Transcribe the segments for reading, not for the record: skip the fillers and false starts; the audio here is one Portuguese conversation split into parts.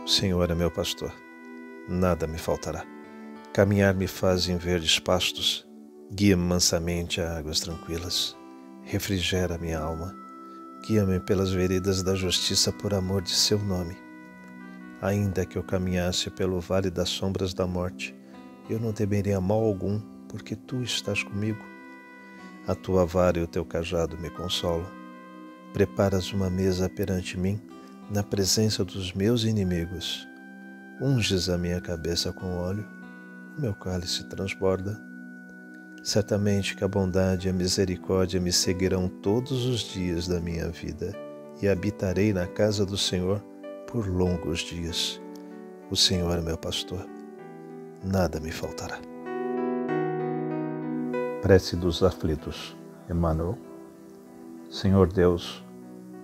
O Senhor é meu pastor, nada me faltará. Caminhar me faz em verdes pastos, guia-me mansamente a águas tranquilas. Refrigera minha alma, guia-me pelas veredas da justiça por amor de seu nome. Ainda que eu caminhasse pelo vale das sombras da morte, eu não temeria mal algum, porque tu estás comigo. A tua vara e o teu cajado me consolam. Preparas uma mesa perante mim, na presença dos meus inimigos. Unges a minha cabeça com óleo, o meu cálice transborda. Certamente que a bondade e a misericórdia me seguirão todos os dias da minha vida, e habitarei na casa do Senhor por longos dias. O Senhor é meu pastor, nada me faltará. Prece dos aflitos. Emmanuel. Senhor Deus,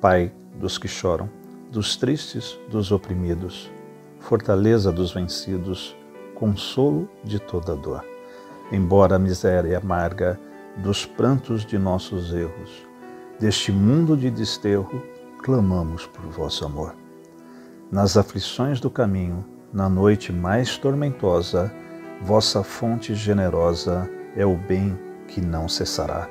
Pai dos que choram, dos tristes, dos oprimidos, fortaleza dos vencidos, consolo de toda dor. Embora a miséria amarga dos prantos de nossos erros, deste mundo de desterro, clamamos por vosso amor. Nas aflições do caminho, na noite mais tormentosa, vossa fonte generosa é o bem que não cessará.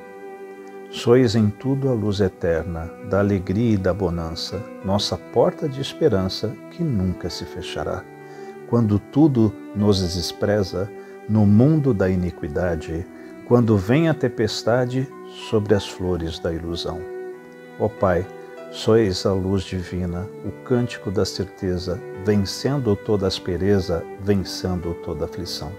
Sois em tudo a luz eterna, da alegria e da bonança, nossa porta de esperança que nunca se fechará. Quando tudo nos despreza, no mundo da iniquidade, quando vem a tempestade sobre as flores da ilusão. Ó Pai, sois a luz divina, o cântico da certeza, vencendo toda aspereza, vencendo toda aflição.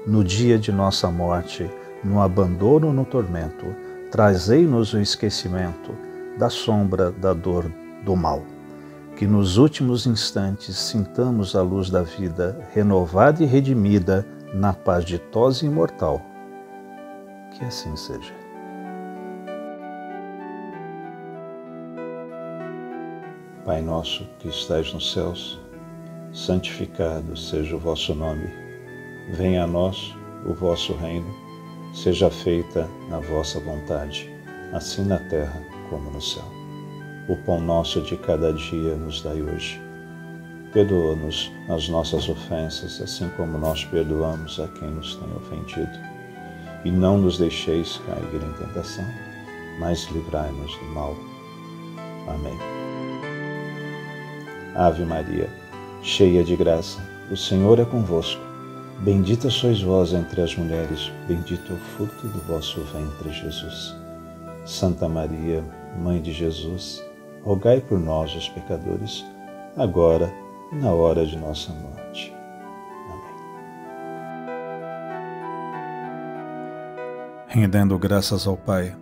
No dia de nossa morte, no abandono, no tormento, trazei-nos o esquecimento da sombra, da dor, do mal. Que nos últimos instantes sintamos a luz da vida, renovada e redimida, na paz ditosa e imortal. Que assim seja. Pai nosso que estais nos céus, santificado seja o vosso nome. Venha a nós o vosso reino, seja feita na vossa vontade, assim na terra como no céu. O pão nosso de cada dia nos dai hoje. Perdoa-nos as nossas ofensas, assim como nós perdoamos a quem nos tem ofendido. E não nos deixeis cair em tentação, mas livrai-nos do mal. Amém. Ave Maria, cheia de graça, o Senhor é convosco. Bendita sois vós entre as mulheres, bendito é o fruto do vosso ventre, Jesus. Santa Maria, Mãe de Jesus, rogai por nós, os pecadores, agora e na hora de nossa morte. Amém. Rendendo graças ao Pai,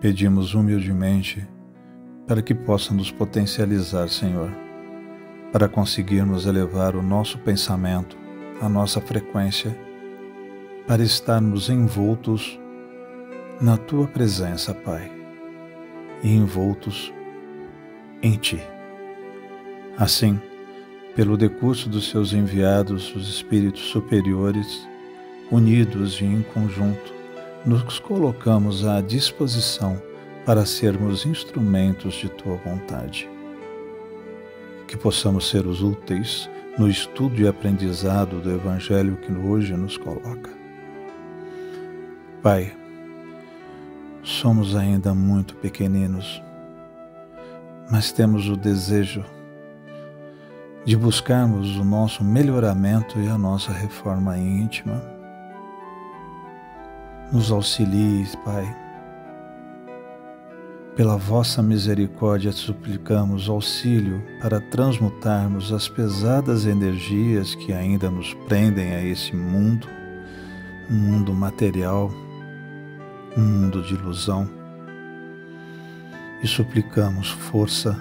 pedimos humildemente para que possa nos potencializar, Senhor, para conseguirmos elevar o nosso pensamento, a nossa frequência, para estarmos envoltos na Tua presença, Pai, e envoltos em Ti. Assim, pelo decurso dos Seus enviados, os Espíritos superiores, unidos e em conjunto, nos colocamos à disposição para sermos instrumentos de Tua vontade. Que possamos ser os úteis no estudo e aprendizado do Evangelho que hoje nos coloca. Pai, somos ainda muito pequeninos, mas temos o desejo de buscarmos o nosso melhoramento e a nossa reforma íntima. Nos auxilie, Pai. Pela vossa misericórdia suplicamos auxílio para transmutarmos as pesadas energias que ainda nos prendem a esse mundo, um mundo material, um mundo de ilusão. E suplicamos força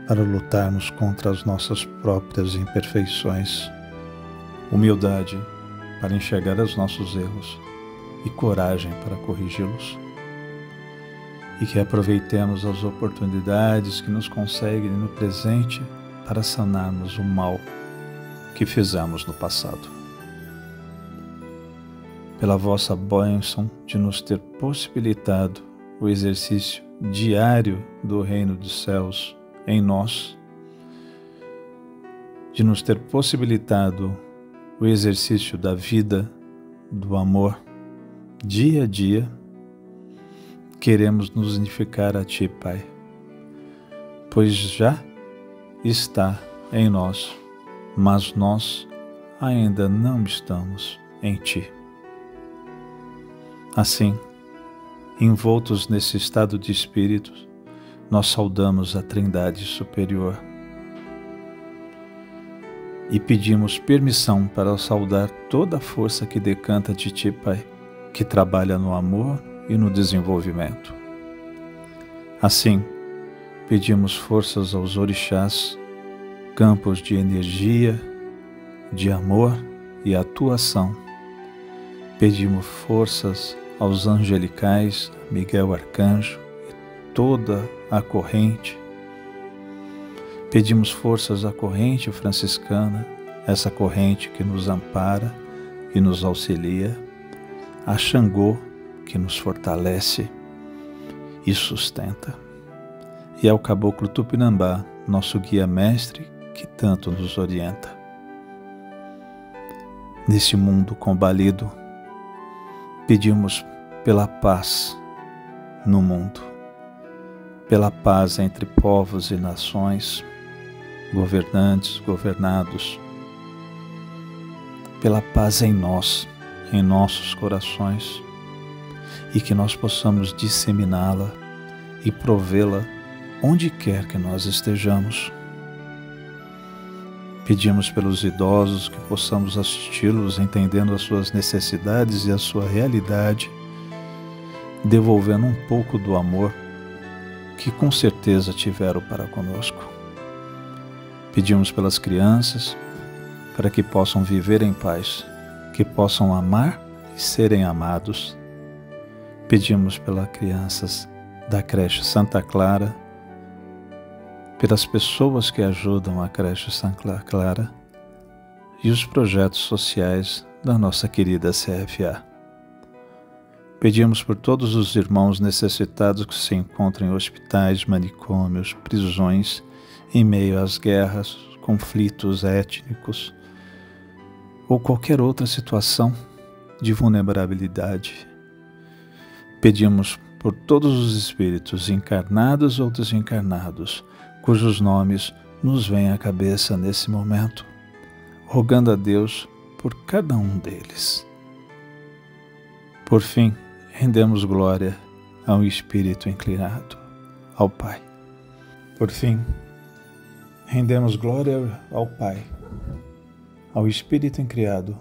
para lutarmos contra as nossas próprias imperfeições, humildade para enxergar os nossos erros e coragem para corrigi-los. E que aproveitemos as oportunidades que nos conseguem no presente para sanarmos o mal que fizemos no passado. Pela vossa bênção de nos ter possibilitado o exercício diário do reino dos céus em nós, de nos ter possibilitado o exercício da vida, do amor, dia a dia, queremos nos unificar a Ti, Pai, pois já está em nós, mas nós ainda não estamos em Ti. Assim, envoltos nesse estado de espírito, nós saudamos a Trindade Superior e pedimos permissão para saudar toda a força que decanta de Ti, Pai, que trabalha no amor e no desenvolvimento. Assim, pedimos forças aos orixás, campos de energia, de amor e atuação. Pedimos forças aos angelicais, Miguel Arcanjo e toda a corrente. Pedimos forças à corrente franciscana, essa corrente que nos ampara e nos auxilia, a Xangô, que nos fortalece e sustenta, e ao Caboclo Tupinambá, nosso guia mestre, que tanto nos orienta. Nesse mundo combalido, pedimos pela paz no mundo, pela paz entre povos e nações, governantes, governados, pela paz em nós, em nossos corações, e que nós possamos disseminá-la e provê-la onde quer que nós estejamos. Pedimos pelos idosos que possamos assisti-los entendendo as suas necessidades e a sua realidade, devolvendo um pouco do amor que com certeza tiveram para conosco. Pedimos pelas crianças, para que possam viver em paz, que possam amar e serem amados. Pedimos pelas crianças da creche Santa Clara, pelas pessoas que ajudam a creche Santa Clara e os projetos sociais da nossa querida CFA. Pedimos por todos os irmãos necessitados que se encontram em hospitais, manicômios, prisões, em meio às guerras, conflitos étnicos ou qualquer outra situação de vulnerabilidade. Pedimos por todos os espíritos encarnados ou desencarnados, cujos nomes nos vêm à cabeça nesse momento, rogando a Deus por cada um deles. Por fim, rendemos glória ao Espírito inclinado, ao Pai. Por fim, rendemos glória ao Pai, ao Espírito incriado,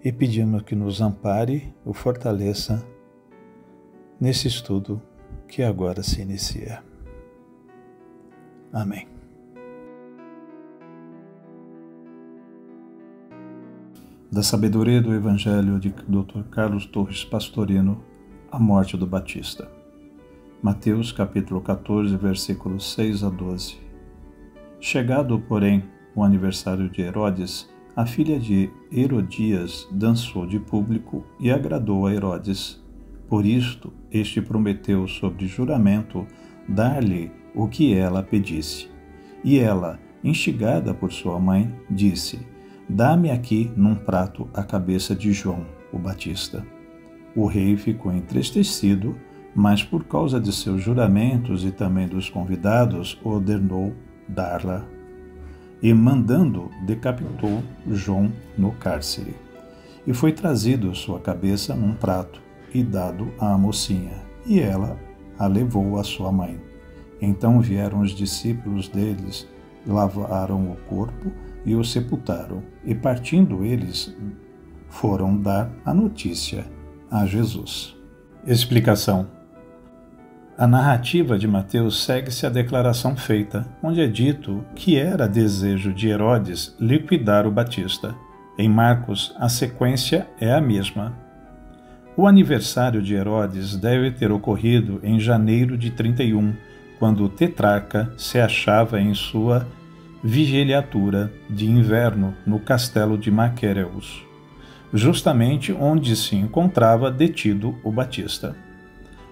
e pedimos que nos ampare e o fortaleça nesse estudo que agora se inicia. Amém. Da sabedoria do Evangelho de Dr. Carlos Torres Pastorino, a morte do Batista. Mateus capítulo 14, versículos 6 a 12. Chegado, porém, o aniversário de Herodes, a filha de Herodias dançou de público e agradou a Herodes. Por isto, este prometeu sobre juramento dar-lhe o que ela pedisse. E ela, instigada por sua mãe, disse: dá-me aqui num prato a cabeça de João, o Batista. O rei ficou entristecido, mas por causa de seus juramentos e também dos convidados, ordenou dar-la. E mandando, decapitou João no cárcere. E foi trazido sua cabeça num prato e dado à mocinha, e ela a levou à sua mãe. Então vieram os discípulos deles, lavaram o corpo e o sepultaram, e partindo eles, foram dar a notícia a Jesus. Explicação. A narrativa de Mateus segue-se à declaração feita, onde é dito que era desejo de Herodes liquidar o Batista. Em Marcos, a sequência é a mesma. O aniversário de Herodes deve ter ocorrido em janeiro de 31, quando o tetrarca se achava em sua vigiliatura de inverno no castelo de Maquereus, justamente onde se encontrava detido o Batista.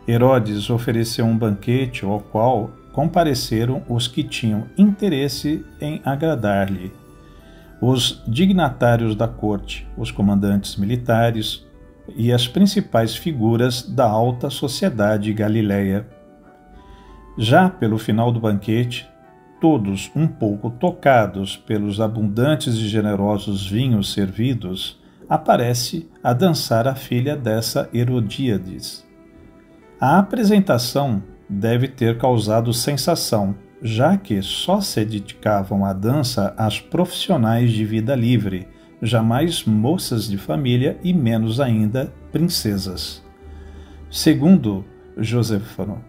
Herodes ofereceu um banquete ao qual compareceram os que tinham interesse em agradar-lhe, os dignatários da corte, os comandantes militares e as principais figuras da alta sociedade galileia. Já pelo final do banquete, todos um pouco tocados pelos abundantes e generosos vinhos servidos, aparece a dançar a filha dessa Herodíades. A apresentação deve ter causado sensação, já que só se dedicavam à dança as profissionais de vida livre, jamais moças de família e menos ainda princesas. Segundo Josefano,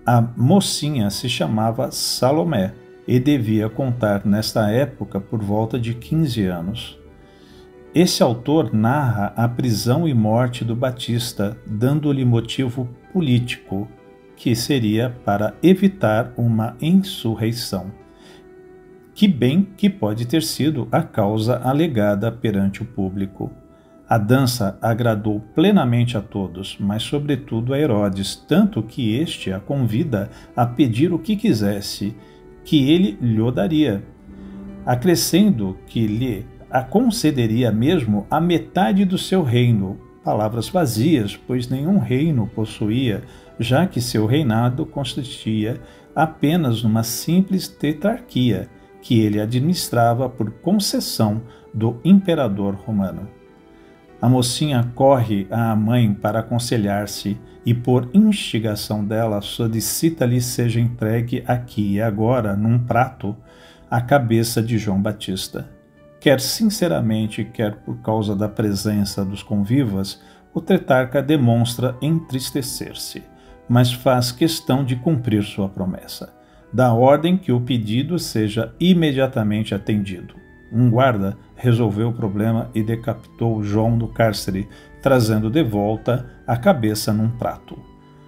a mocinha se chamava Salomé e devia contar nesta época por volta de 15 anos. Esse autor narra a prisão e morte do Batista, dando-lhe motivo político, que seria para evitar uma insurreição, que bem que pode ter sido a causa alegada perante o público. A dança agradou plenamente a todos, mas sobretudo a Herodes, tanto que este a convida a pedir o que quisesse, que ele lhe daria, acrescendo que lhe a concederia mesmo a metade do seu reino, palavras vazias, pois nenhum reino possuía, já que seu reinado consistia apenas numa simples tetrarquia, que ele administrava por concessão do imperador romano. A mocinha corre à mãe para aconselhar-se e, por instigação dela, solicita-lhe seja entregue aqui e agora, num prato, a cabeça de João Batista. Quer sinceramente, quer por causa da presença dos convivas, o tetrarca demonstra entristecer-se, mas faz questão de cumprir sua promessa. Dá ordem que o pedido seja imediatamente atendido. Um guarda resolveu o problema e decapitou João no cárcere, trazendo de volta a cabeça num prato.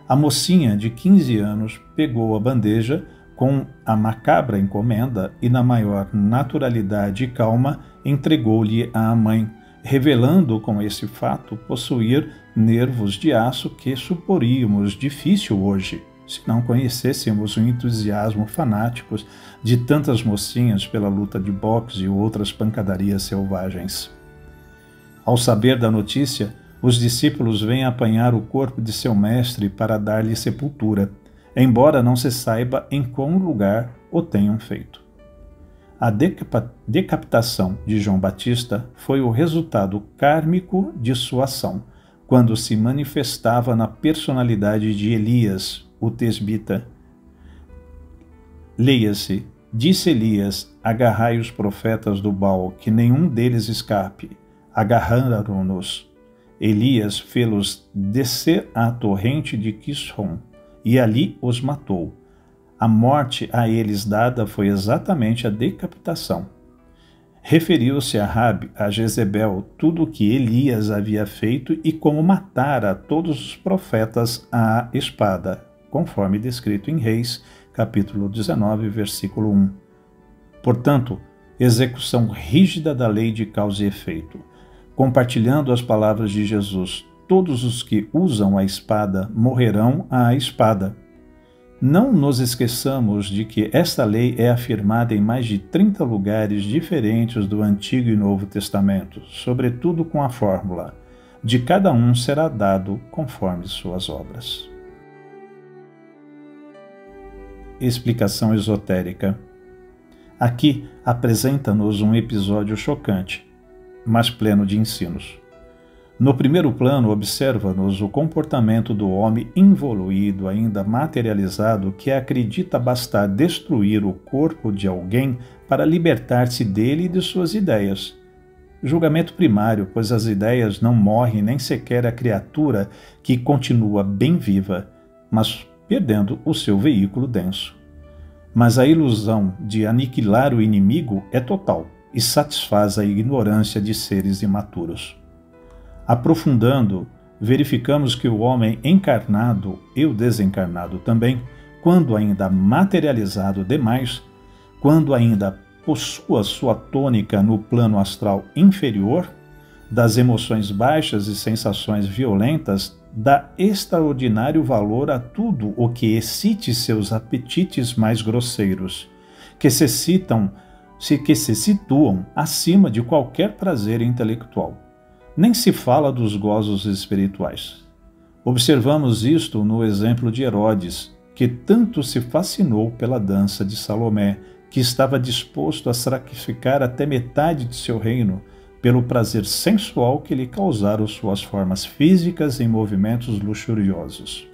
A mocinha de 15 anos pegou a bandeja com a macabra encomenda e, na maior naturalidade e calma, entregou-lhe à mãe, revelando com esse fato possuir nervos de aço que suporíamos difícil hoje, se não conhecêssemos o entusiasmo fanático de tantas mocinhas pela luta de boxe e outras pancadarias selvagens. Ao saber da notícia, os discípulos vêm apanhar o corpo de seu mestre para dar-lhe sepultura, embora não se saiba em qual lugar o tenham feito. A decapitação de João Batista foi o resultado kármico de sua ação, quando se manifestava na personalidade de Elias, o tesbita. Leia-se: disse Elias, agarrai os profetas do Baal, que nenhum deles escape. Agarraram-nos. Elias fê-los descer à torrente de Quishon, e ali os matou. A morte a eles dada foi exatamente a decapitação. Referiu-se a Rabi, a Jezebel, tudo o que Elias havia feito e como matara todos os profetas à espada, conforme descrito em Reis, capítulo 19, versículo 1. Portanto, execução rígida da lei de causa e efeito. Compartilhando as palavras de Jesus, todos os que usam a espada morrerão à espada. Não nos esqueçamos de que esta lei é afirmada em mais de 30 lugares diferentes do Antigo e Novo Testamento, sobretudo com a fórmula: de cada um será dado conforme suas obras. Explicação esotérica. Aqui apresenta-nos um episódio chocante, mas pleno de ensinos. No primeiro plano, observa-nos o comportamento do homem involuído, ainda materializado, que acredita bastar destruir o corpo de alguém para libertar-se dele e de suas ideias. Julgamento primário, pois as ideias não morrem nem sequer a criatura que continua bem viva, mas perdendo o seu veículo denso. Mas a ilusão de aniquilar o inimigo é total e satisfaz a ignorância de seres imaturos. Aprofundando, verificamos que o homem encarnado e o desencarnado também, quando ainda materializado demais, quando ainda possua sua tônica no plano astral inferior, das emoções baixas e sensações violentas, dá extraordinário valor a tudo o que excite seus apetites mais grosseiros, que se excitam que se situam acima de qualquer prazer intelectual. Nem se fala dos gozos espirituais. Observamos isto no exemplo de Herodes, que tanto se fascinou pela dança de Salomé, que estava disposto a sacrificar até metade de seu reino pelo prazer sensual que lhe causaram suas formas físicas em movimentos luxuriosos.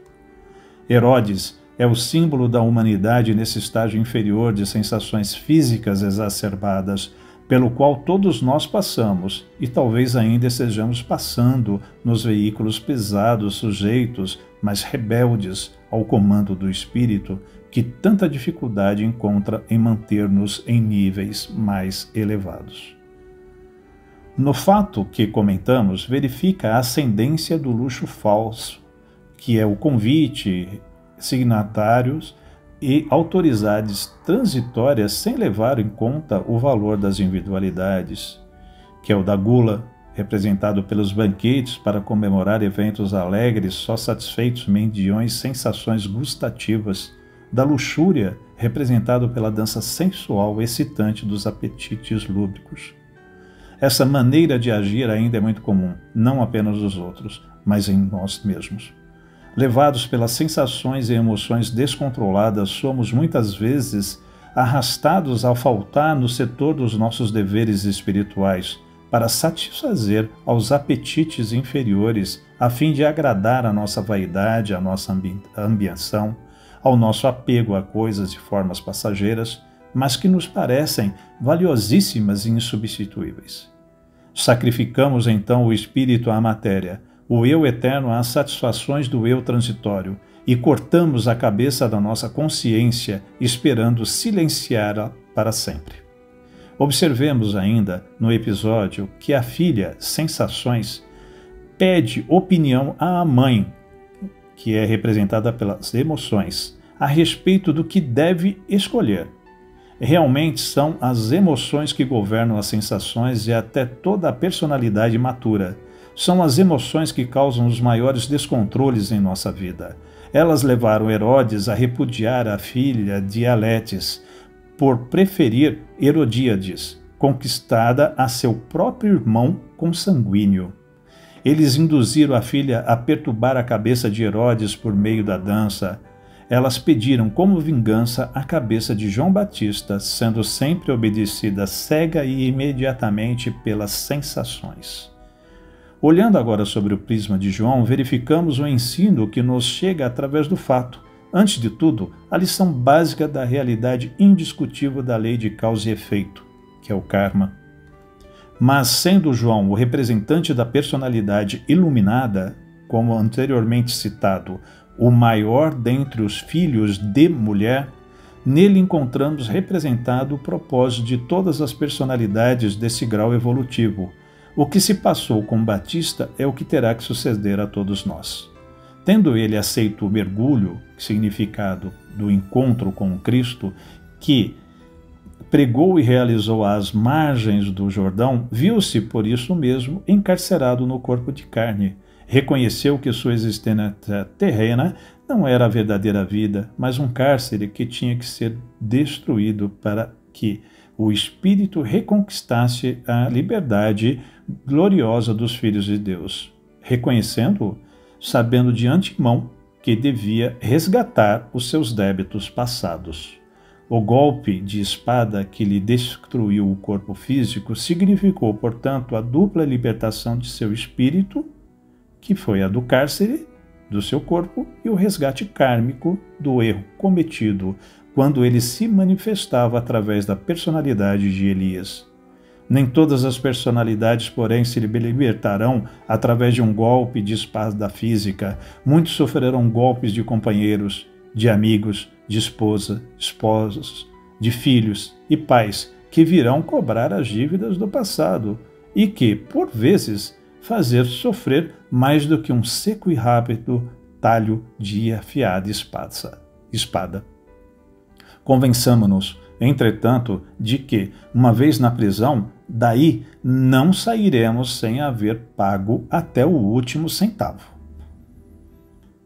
Herodes é o símbolo da humanidade nesse estágio inferior de sensações físicas exacerbadas, pelo qual todos nós passamos e talvez ainda estejamos passando nos veículos pesados, sujeitos, mas rebeldes ao comando do Espírito, que tanta dificuldade encontra em manter-nos em níveis mais elevados. No fato que comentamos, verifica a ascendência do luxo falso, que é o convite, signatários e autoridades transitórias sem levar em conta o valor das individualidades, que é o da gula, representado pelos banquetes para comemorar eventos alegres só satisfeitos mendiões sensações gustativas, da luxúria, representado pela dança sensual excitante dos apetites lúbricos. Essa maneira de agir ainda é muito comum, não apenas nos outros, mas em nós mesmos. Levados pelas sensações e emoções descontroladas, somos muitas vezes arrastados a faltar no setor dos nossos deveres espirituais para satisfazer aos apetites inferiores, a fim de agradar a nossa vaidade, a nossa ambição, ao nosso apego a coisas e formas passageiras, mas que nos parecem valiosíssimas e insubstituíveis. Sacrificamos então o espírito à matéria, o eu eterno às satisfações do eu transitório, e cortamos a cabeça da nossa consciência, esperando silenciá-la para sempre. Observemos ainda no episódio que a filha, Sensações, pede opinião à mãe, que é representada pelas emoções, a respeito do que deve escolher. Realmente são as emoções que governam as sensações e até toda a personalidade matura. São as emoções que causam os maiores descontroles em nossa vida. Elas levaram Herodes a repudiar a filha de Aletes por preferir Herodíades, conquistada a seu próprio irmão consanguíneo. Eles induziram a filha a perturbar a cabeça de Herodes por meio da dança. Elas pediram como vingança a cabeça de João Batista, sendo sempre obedecida cega e imediatamente pelas sensações. Olhando agora sobre o prisma de João, verificamos o ensino que nos chega através do fato. Antes de tudo, a lição básica da realidade indiscutível da lei de causa e efeito, que é o karma. Mas, sendo João o representante da personalidade iluminada, como anteriormente citado, o maior dentre os filhos de mulher, nele encontramos representado o propósito de todas as personalidades desse grau evolutivo. O que se passou com Batista é o que terá que suceder a todos nós. Tendo ele aceito o mergulho, significado do encontro com o Cristo, que pregou e realizou às margens do Jordão, viu-se, por isso mesmo, encarcerado no corpo de carne. Reconheceu que sua existência terrena não era a verdadeira vida, mas um cárcere que tinha que ser destruído para que o Espírito reconquistasse a liberdade gloriosa dos filhos de Deus. Reconhecendo-o, sabendo de antemão que devia resgatar os seus débitos passados. O golpe de espada que lhe destruiu o corpo físico significou, portanto, a dupla libertação de seu espírito, que foi a do cárcere do seu corpo, e o resgate kármico do erro cometido quando ele se manifestava através da personalidade de Elias. Nem todas as personalidades, porém, se libertarão através de um golpe de espada física. Muitos sofrerão golpes de companheiros, de amigos, de esposa, esposos, de filhos e pais que virão cobrar as dívidas do passado e que, por vezes, fazer sofrer mais do que um seco e rápido talho de afiada espada. Convençamo-nos, entretanto, de que, uma vez na prisão, daí não sairemos sem haver pago até o último centavo.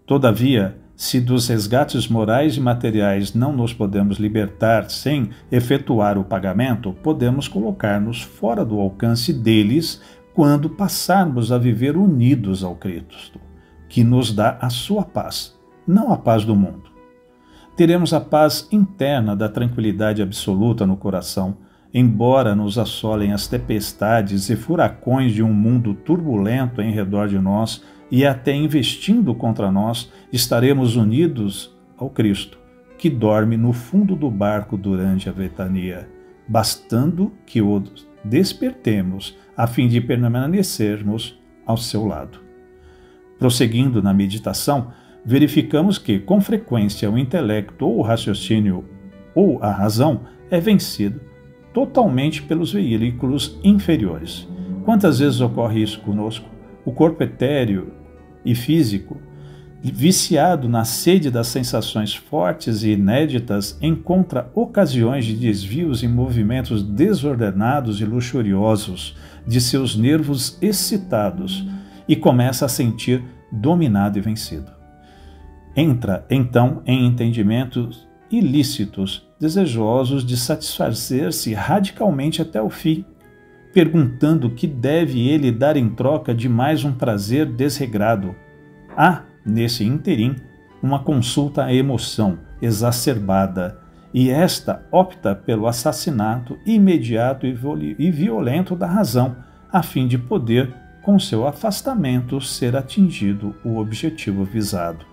Todavia, Se dos resgates morais e materiais não nos podemos libertar sem efetuar o pagamento, podemos colocar-nos fora do alcance deles quando passarmos a viver unidos ao Cristo, que nos dá a sua paz, não a paz do mundo. Teremos a paz interna da tranquilidade absoluta no coração, embora nos assolem as tempestades e furacões de um mundo turbulento em redor de nós e até investindo contra nós, estaremos unidos ao Cristo, que dorme no fundo do barco durante a ventania, bastando que o despertemos a fim de permanecermos ao seu lado. Prosseguindo na meditação, verificamos que, com frequência, o intelecto ou o raciocínio ou a razão é vencido totalmente pelos veículos inferiores. Quantas vezes ocorre isso conosco? O corpo etéreo e físico, viciado na sede das sensações fortes e inéditas, encontra ocasiões de desvios e movimentos desordenados e luxuriosos de seus nervos excitados e começa a sentir dominado e vencido. Entra, então, em entendimentos ilícitos, desejosos de satisfazer-se radicalmente até o fim, perguntando o que deve ele dar em troca de mais um prazer desregrado. Há, nesse ínterim, uma consulta à emoção exacerbada, e esta opta pelo assassinato imediato e violento da razão, a fim de poder, com seu afastamento, ser atingido o objetivo visado.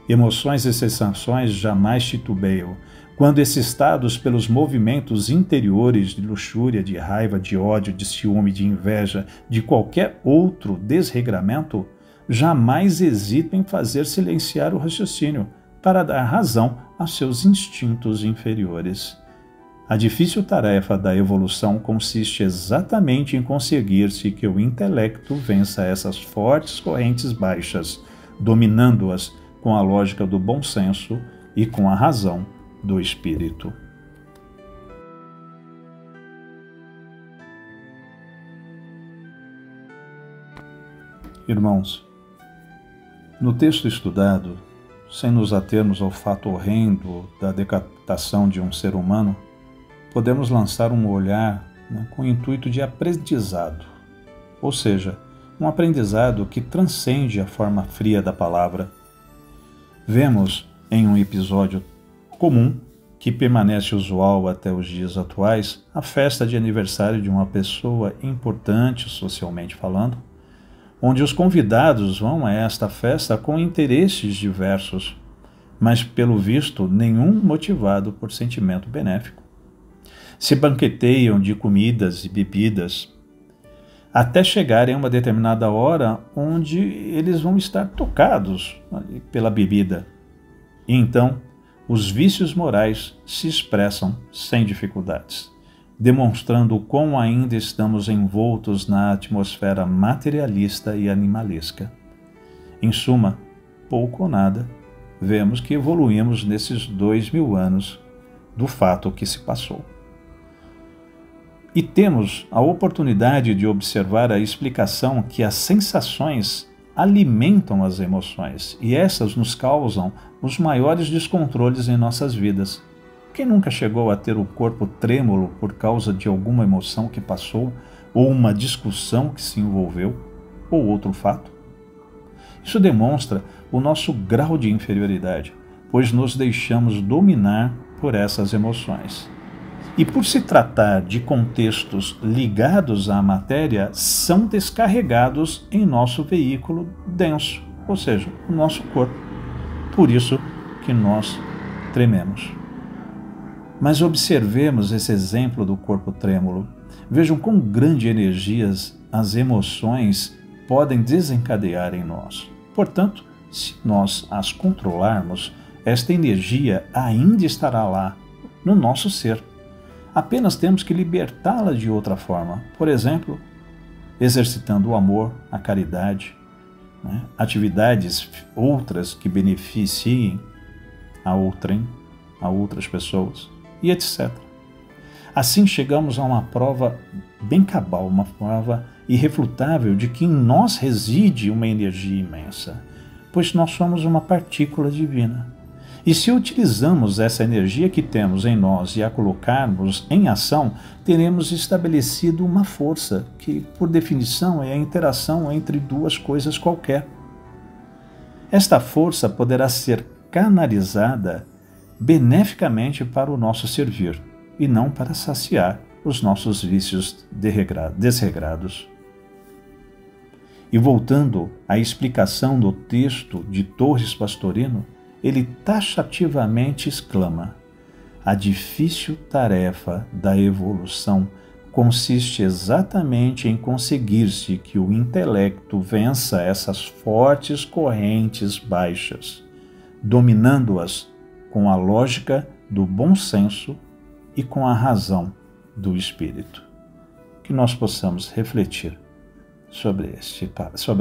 Emoções e sensações jamais titubeiam, quando excitados pelos movimentos interiores de luxúria, de raiva, de ódio, de ciúme, de inveja, de qualquer outro desregramento, jamais hesitam em fazer silenciar o raciocínio para dar razão a seus instintos inferiores. A difícil tarefa da evolução consiste exatamente em conseguir-se que o intelecto vença essas fortes correntes baixas, dominando-as com a lógica do bom senso e com a razão do espírito. Irmãos, no texto estudado, sem nos atermos ao fato horrendo da decapitação de um ser humano, podemos lançar um olhar com o intuito de aprendizado, ou seja, um aprendizado que transcende a forma fria da palavra. Vemos em um episódio comum, que permanece usual até os dias atuais, a festa de aniversário de uma pessoa importante socialmente falando, onde os convidados vão a esta festa com interesses diversos, mas, pelo visto, nenhum motivado por sentimento benéfico. Se banqueteiam de comidas e bebidas, até chegarem a uma determinada hora onde eles vão estar tocados pela bebida. E então, os vícios morais se expressam sem dificuldades, demonstrando o quão ainda estamos envoltos na atmosfera materialista e animalesca. Em suma, pouco ou nada, vemos que evoluímos nesses 2000 anos do fato que se passou. E temos a oportunidade de observar a explicação que as sensações alimentam as emoções e essas nos causam os maiores descontroles em nossas vidas. Quem nunca chegou a ter o corpo trêmulo por causa de alguma emoção que passou, ou uma discussão que se envolveu, ou outro fato? Isso demonstra o nosso grau de inferioridade, pois nos deixamos dominar por essas emoções. E por se tratar de contextos ligados à matéria, são descarregados em nosso veículo denso, ou seja, o nosso corpo. Por isso que nós trememos. Mas observemos esse exemplo do corpo trêmulo. Vejam com grande energias as emoções podem desencadear em nós. Portanto, se nós as controlarmos, esta energia ainda estará lá, no nosso ser. Apenas temos que libertá-la de outra forma. Por exemplo, exercitando o amor, a caridade, atividades outras que beneficiem a outrem, a outras pessoas, e etc. Assim chegamos a uma prova bem cabal, uma prova irrefutável de que em nós reside uma energia imensa. pois nós somos uma partícula divina. E se utilizamos essa energia que temos em nós e a colocarmos em ação, teremos estabelecido uma força que, por definição, é a interação entre duas coisas qualquer. Esta força poderá ser canalizada beneficamente para o nosso servir e não para saciar os nossos vícios desregrados. E voltando à explicação do texto de Torres Pastorino, ele taxativamente exclama: a difícil tarefa da evolução consiste exatamente em conseguir-se que o intelecto vença essas fortes correntes baixas, dominando-as com a lógica do bom senso e com a razão do espírito. Que nós possamos refletir sobre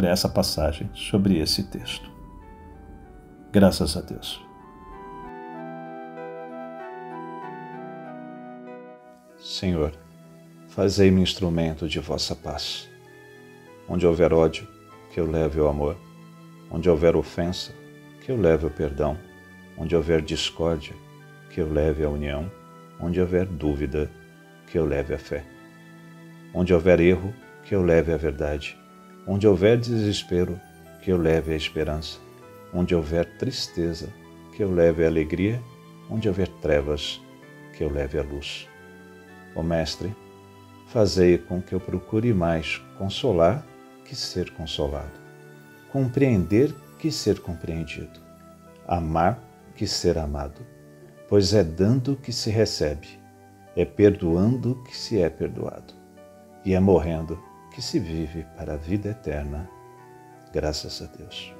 essa passagem, sobre esse texto. Graças a Deus. Senhor, fazei-me instrumento de vossa paz. Onde houver ódio, que eu leve o amor. Onde houver ofensa, que eu leve o perdão. Onde houver discórdia, que eu leve a união. Onde houver dúvida, que eu leve a fé. Onde houver erro, que eu leve a verdade. Onde houver desespero, que eu leve a esperança. Onde houver tristeza, que eu leve a alegria. Onde houver trevas, que eu leve a luz. Ó Mestre, fazei com que eu procure mais consolar que ser consolado, compreender que ser compreendido, amar que ser amado, pois é dando que se recebe, é perdoando que se é perdoado, e é morrendo que se vive para a vida eterna. Graças a Deus.